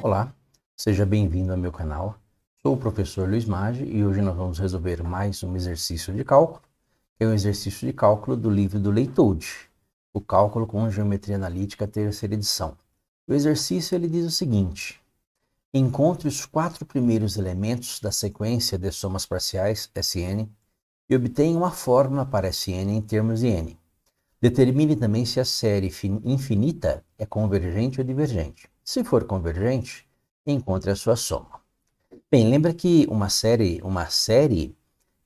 Olá, seja bem-vindo ao meu canal. Sou o professor Luiz Maggi e hoje nós vamos resolver mais um exercício de cálculo, que é um exercício de cálculo do livro do Leitoude, o Cálculo com Geometria Analítica, terceira edição. O exercício ele diz o seguinte: encontre os 4 primeiros elementos da sequência de somas parciais Sn e obtenha uma fórmula para Sn em termos de n. Determine também se a série infinita é convergente ou divergente. Se for convergente, encontre a sua soma. Bem, lembra que uma série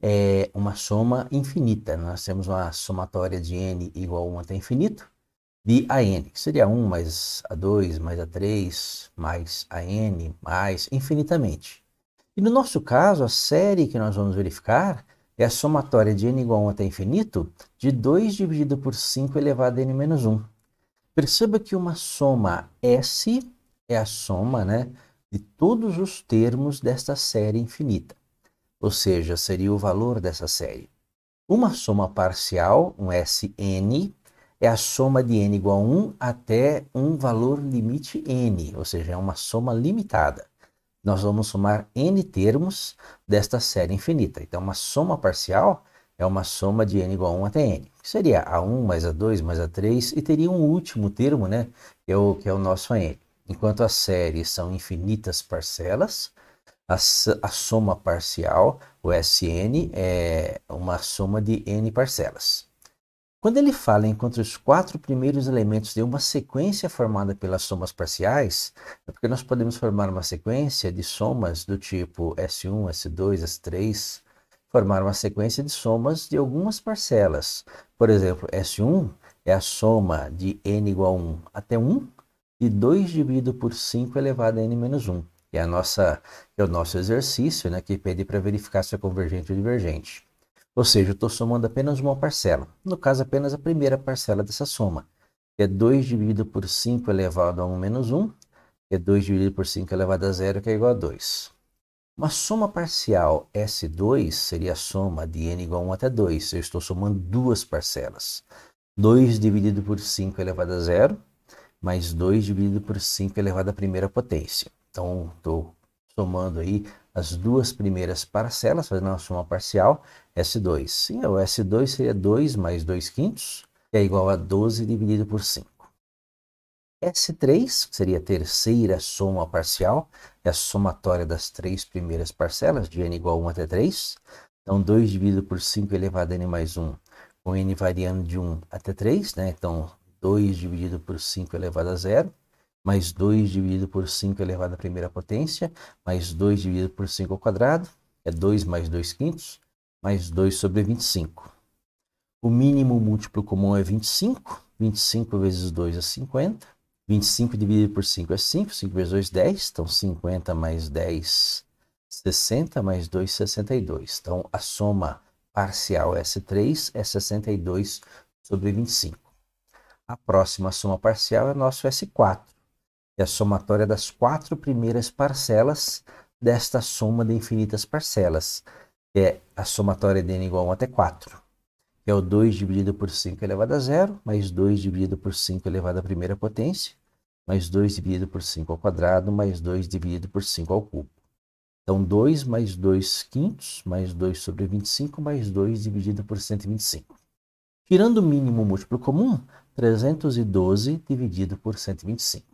é uma soma infinita. Nós temos uma somatória de n igual a 1 até infinito, de an, que seria 1 mais a2 mais a3 mais an, mais infinitamente. E no nosso caso, a série que nós vamos verificar é a somatória de n igual a 1 até infinito de 2 dividido por 5 elevado a n menos 1. Perceba que uma soma S é a soma, de todos os termos desta série infinita. Ou seja, seria o valor dessa série. Uma soma parcial, um Sn, é a soma de n igual a 1 até um valor limite n, ou seja, é uma soma limitada. Nós vamos somar n termos desta série infinita. Então, uma soma parcial é uma soma de n igual a 1 até n. Seria a1 mais a2 mais a3 e teria um último termo, que é o nosso an. Enquanto as séries são infinitas parcelas, a soma parcial, o Sn, é uma soma de n parcelas. Quando ele fala encontre os 4 primeiros elementos de uma sequência formada pelas somas parciais, é porque nós podemos formar uma sequência de somas do tipo S1, S2, S3, formar uma sequência de somas de algumas parcelas. Por exemplo, S1 é a soma de n igual a 1 até 1 e 2 dividido por 5 elevado a n menos 1. É o nosso exercício, que pede para verificar se é convergente ou divergente. Ou seja, eu estou somando apenas uma parcela. No caso, apenas a primeira parcela dessa soma. Que é 2 dividido por 5 elevado a 1 menos 1. Que é 2 dividido por 5 elevado a 0, que é igual a 2. Uma soma parcial S2 seria a soma de n igual a 1 até 2. Eu estou somando duas parcelas. 2 dividido por 5 elevado a 0, mais 2 dividido por 5 elevado à primeira potência. Então, estou somando aí as duas primeiras parcelas, fazendo uma soma parcial, S2. Sim, o S2 seria 2 mais 2 quintos, que é igual a 12 dividido por 5. S3 seria a terceira soma parcial, é a somatória das 3 primeiras parcelas, de n igual a 1 até 3. Então, 2 dividido por 5 elevado a n mais 1, com n variando de 1 até 3, Então, 2 dividido por 5 elevado a 0, mais 2 dividido por 5 elevado à primeira potência, mais 2 dividido por 5 ao quadrado, é 2 mais 2 quintos, mais 2 sobre 25. O mínimo múltiplo comum é 25, 25 vezes 2 é 50, 25 dividido por 5 é 5, 5 vezes 2 é 10, então 50 mais 10, 60, mais 2, 62. Então, a soma parcial S3 é 62 sobre 25. A próxima soma parcial é nosso S4. É a somatória das 4 primeiras parcelas desta soma de infinitas parcelas, que é a somatória de n igual a 1 até 4, que é o 2 dividido por 5 elevado a 0, mais 2 dividido por 5 elevado à primeira potência, mais 2 dividido por 5 ao quadrado, mais 2 dividido por 5 ao cubo. Então, 2 mais 2 quintos, mais 2 sobre 25, mais 2 dividido por 125. Tirando o mínimo múltiplo comum, 312 dividido por 125.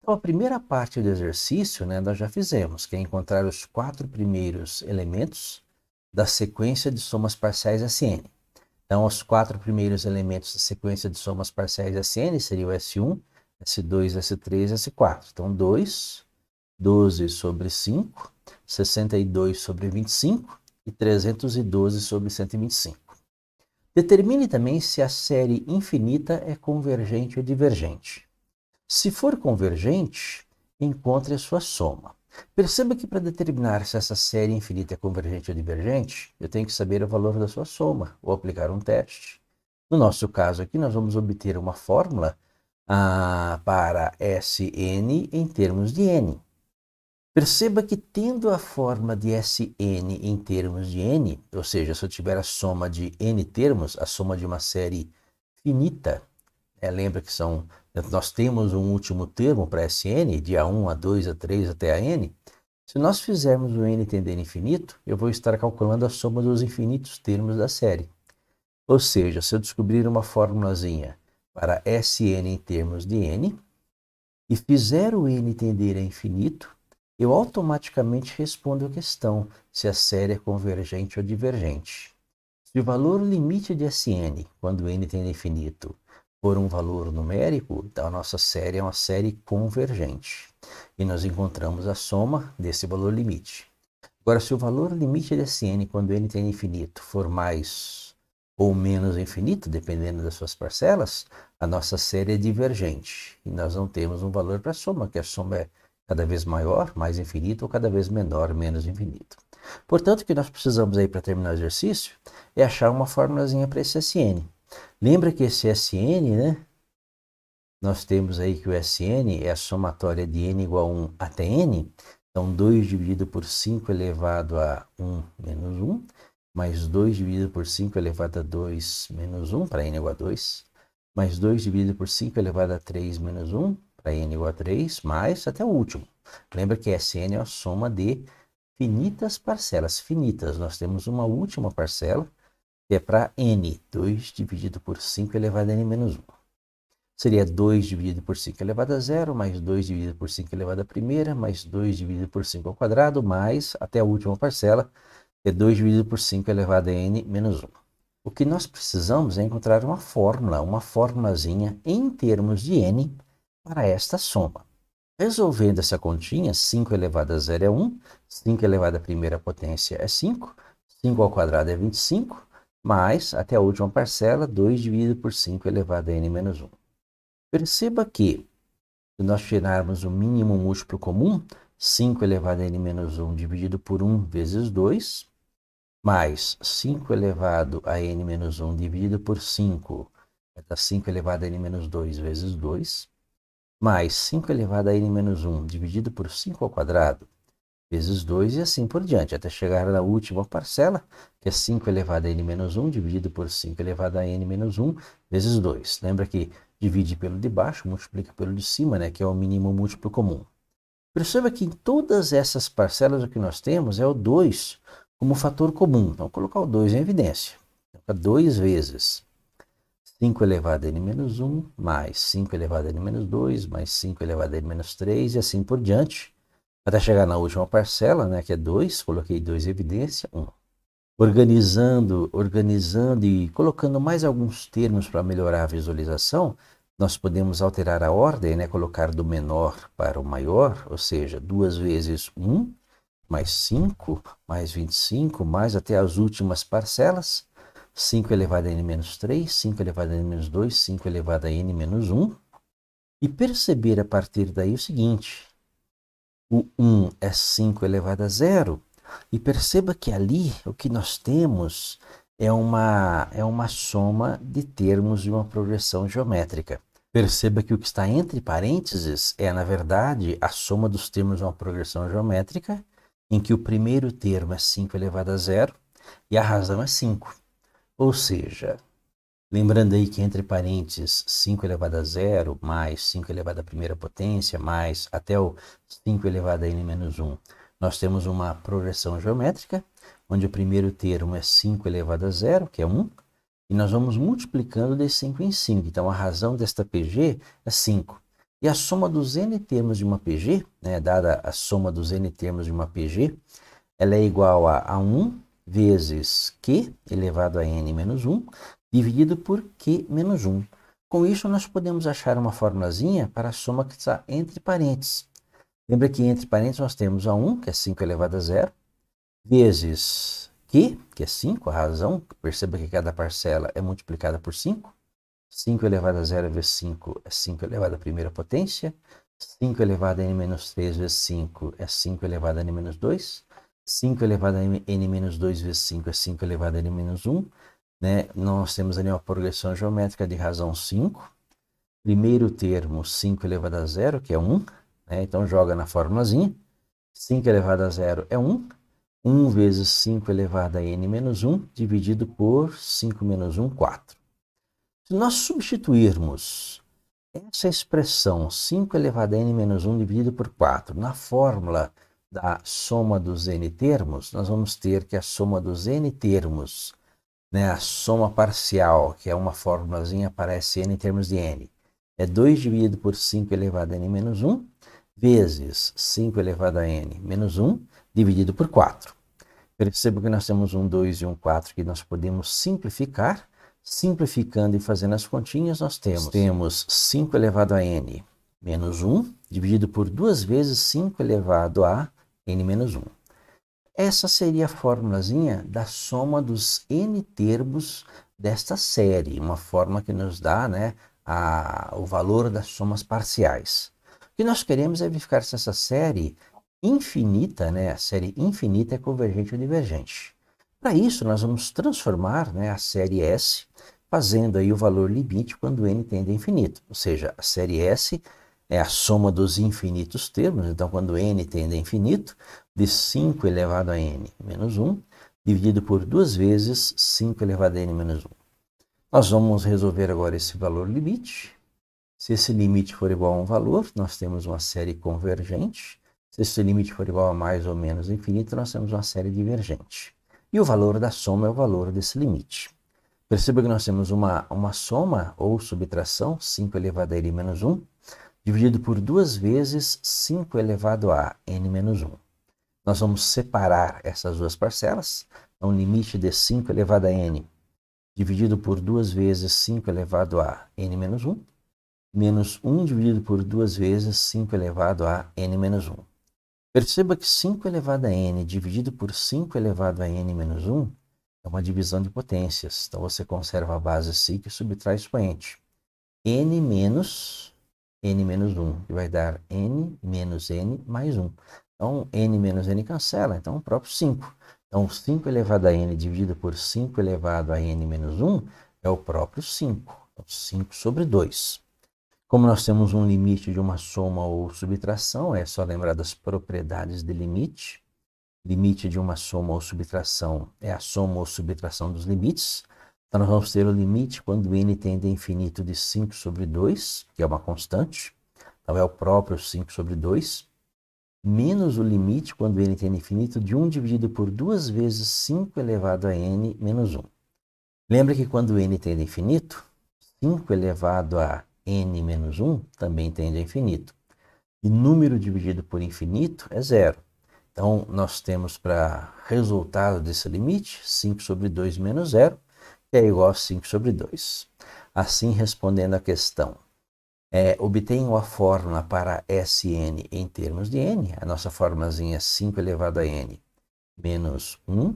Então, a primeira parte do exercício, nós já fizemos, que é encontrar os 4 primeiros elementos da sequência de somas parciais Sn. Então, os 4 primeiros elementos da sequência de somas parciais Sn seriam o S1, S2, S3, S4. Então, 2, 12 sobre 5, 62 sobre 25 e 312 sobre 125. Determine também se a série infinita é convergente ou divergente. Se for convergente, encontre a sua soma. Perceba que para determinar se essa série infinita é convergente ou divergente, eu tenho que saber o valor da sua soma, ou aplicar um teste. No nosso caso aqui, nós vamos obter uma fórmula para Sn em termos de n. Perceba que tendo a forma de Sn em termos de n, ou seja, se eu tiver a soma de n termos, a soma de uma série finita, lembra que nós temos um último termo para Sn, de A1, A2, A3 até a n. Se nós fizermos o n tendendo a infinito, eu vou estar calculando a soma dos infinitos termos da série. Ou seja, se eu descobrir uma formulazinha para Sn em termos de n e fizer o n tender a infinito, eu automaticamente respondo a questão se a série é convergente ou divergente. Se o valor limite de Sn, quando n tende a infinito, for um valor numérico, então a nossa série é uma série convergente. E nós encontramos a soma desse valor limite. Agora, se o valor limite de Sn, quando n tende a infinito, for mais ou menos infinito, dependendo das suas parcelas, a nossa série é divergente. E nós não temos um valor para a soma, que a soma é cada vez maior, mais infinito, ou cada vez menor, menos infinito. Portanto, o que nós precisamos aí para terminar o exercício é achar uma formulazinha para esse Sn. Lembra que esse Sn, né? Nós temos aí que o Sn é a somatória de n igual a 1 até n. Então, 2 dividido por 5 elevado a 1 menos 1, mais 2 dividido por 5 elevado a 2 menos 1, para n igual a 2, mais 2 dividido por 5 elevado a 3 menos 1, para n igual a 3, mais até o último. Lembra que Sn é a soma de finitas parcelas. Finitas, nós temos uma última parcela, que é para n, 2 dividido por 5 elevado a n menos 1. Seria 2 dividido por 5 elevado a 0, mais 2 dividido por 5 elevado a primeira, mais 2 dividido por 5 ao quadrado, mais, até a última parcela, que é 2 dividido por 5 elevado a n menos 1. O que nós precisamos é encontrar uma formulazinha em termos de n para esta soma. Resolvendo essa continha, 5 elevado a 0 é 1, 5 elevado à primeira potência é 5, 5 ao quadrado é 25, mais, até a última parcela, 2 dividido por 5 elevado a n menos 1. Perceba que, se nós tirarmos o mínimo múltiplo comum, 5 elevado a n menos 1 dividido por 1 vezes 2, mais 5 elevado a n menos 1 dividido por 5, vai dar 5 elevado a n menos 2 vezes 2, mais 5 elevado a n menos 1 dividido por 5 ao quadrado, vezes 2 e assim por diante, até chegar na última parcela, que é 5 elevado a n menos 1 dividido por 5 elevado a n menos 1 vezes 2. Lembra que divide pelo de baixo, multiplica pelo de cima, né, que é o mínimo múltiplo comum. Perceba que em todas essas parcelas o que nós temos é o 2 como fator comum. Então, vou colocar o 2 em evidência. 2 vezes 5 elevado a n menos 1, mais 5 elevado a n menos 2, mais 5 elevado a n menos 3 e assim por diante. Até chegar na última parcela, né, que é 2, coloquei 2 em evidência, 1. Organizando e colocando mais alguns termos para melhorar a visualização, nós podemos alterar a ordem, né, colocar do menor para o maior, ou seja, 2 vezes 1, mais 5, mais 25, mais até as últimas parcelas, 5 elevado a n menos 3, 5 elevado a n menos 2, 5 elevado a n menos 1, e perceber a partir daí o seguinte: o 1 é 5 elevado a 0, e perceba que ali o que nós temos é uma soma de termos de uma progressão geométrica. Perceba que o que está entre parênteses é, na verdade, a soma dos termos de uma progressão geométrica, em que o primeiro termo é 5 elevado a 0 e a razão é 5. Ou seja, lembrando aí que entre parênteses 5 elevado a 0 mais 5 elevado à primeira potência mais até o 5 elevado a n menos 1, nós temos uma progressão geométrica, onde o primeiro termo é 5 elevado a 0, que é 1, e nós vamos multiplicando de 5 em 5. Então, a razão desta PG é 5. E a soma dos n termos de uma PG, né, dada a soma dos n termos de uma PG, ela é igual a 1 vezes Q elevado a n menos 1, dividido por Q menos 1. Com isso, nós podemos achar uma formulazinha para a soma que está entre parênteses. Lembra que entre parênteses nós temos a 1, que é 5 elevado a 0, vezes Q, que é 5, a razão, perceba que cada parcela é multiplicada por 5. 5 elevado a 0 vezes 5 é 5 elevado à primeira potência. 5 elevado a n menos 3 vezes 5 é 5 elevado a n menos 2. 5 elevado a n menos 2 vezes 5 é 5 elevado a n menos 1. Né? Nós temos ali uma progressão geométrica de razão 5. Primeiro termo, 5 elevado a 0, que é 1. Né? Então, joga na formulazinha. 5 elevado a zero é 1. 1 vezes 5 elevado a n menos 1, dividido por 5 menos 1, 4. Se nós substituirmos essa expressão 5 elevado a n menos 1 dividido por 4 na fórmula da soma dos n termos, nós vamos ter que a soma dos n termos, né, a soma parcial, que é uma fórmulazinha, aparece n em termos de n, é 2 dividido por 5 elevado a n menos 1, vezes 5 elevado a n menos 1, dividido por 4. Perceba que nós temos um 2 e um 4 que nós podemos simplificar. Simplificando e fazendo as continhas, nós temos 5 elevado a n menos 1, dividido por 2 vezes 5 elevado a n menos 1. Essa seria a formulazinha da soma dos n termos desta série, uma forma que nos dá, né, o valor das somas parciais. O que nós queremos é verificar se essa série infinita, né, a série infinita é convergente ou divergente. Para isso, nós vamos transformar, né, a série S, fazendo aí o valor limite quando n tende a infinito. Ou seja, a série S é a soma dos infinitos termos. Então, quando n tende a infinito, de 5 elevado a n menos 1, dividido por 2 vezes 5 elevado a n menos 1. Nós vamos resolver agora esse valor limite. Se esse limite for igual a um valor, nós temos uma série convergente. Se esse limite for igual a mais ou menos infinito, nós temos uma série divergente. E o valor da soma é o valor desse limite. Perceba que nós temos uma soma ou subtração, 5 elevado a n menos 1, dividido por 2 vezes 5 elevado a n menos 1. Nós vamos separar essas duas parcelas. Então, limite de 5 elevado a n, dividido por 2 vezes 5 elevado a n menos 1, menos 1 dividido por 2 vezes 5 elevado a n menos 1. Perceba que 5 elevado a n dividido por 5 elevado a n menos 1 é uma divisão de potências. Então, você conserva a base π e subtrai o expoente. n menos 1, que vai dar n menos n mais 1. Então, n menos n cancela, então o próprio 5. Então, 5 elevado a n dividido por 5 elevado a n menos 1 é o próprio 5. Então, 5 sobre 2. Como nós temos um limite de uma soma ou subtração, é só lembrar das propriedades de limite. Limite de uma soma ou subtração é a soma ou subtração dos limites. Então, nós vamos ter o limite quando n tende a infinito de 5 sobre 2, que é uma constante. Então, é o próprio 5 sobre 2. Menos o limite quando n tende a infinito de 1 dividido por 2 vezes 5 elevado a n menos 1. Lembra que quando n tende a infinito, 5 elevado a n menos 1 também tende a infinito. E número dividido por infinito é zero. Então, nós temos para resultado desse limite, 5 sobre 2 menos 0, que é igual a 5 sobre 2. Assim, respondendo a questão, obtenho a fórmula para Sn em termos de n. A nossa formulazinha é 5 elevado a n menos 1,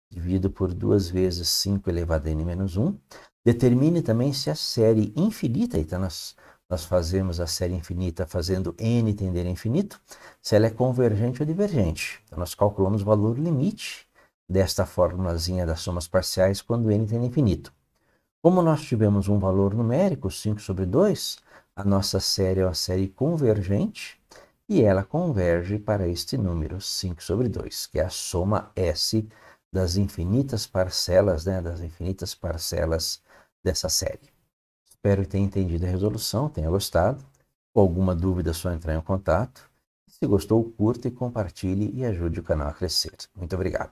dividido por 2 vezes 5 elevado a n menos 1. Determine também se a série infinita, então nós fazemos a série infinita fazendo n tender a infinito, se ela é convergente ou divergente. Então, nós calculamos o valor limite desta formulazinha das somas parciais quando n tende a infinito. Como nós tivemos um valor numérico, 5 sobre 2, a nossa série é uma série convergente e ela converge para este número, 5 sobre 2, que é a soma S das infinitas parcelas, né, das infinitas parcelas dessa série. Espero que tenha entendido a resolução, tenha gostado. Com alguma dúvida é só entrar em contato. Se gostou, curta e compartilhe e ajude o canal a crescer. Muito obrigado.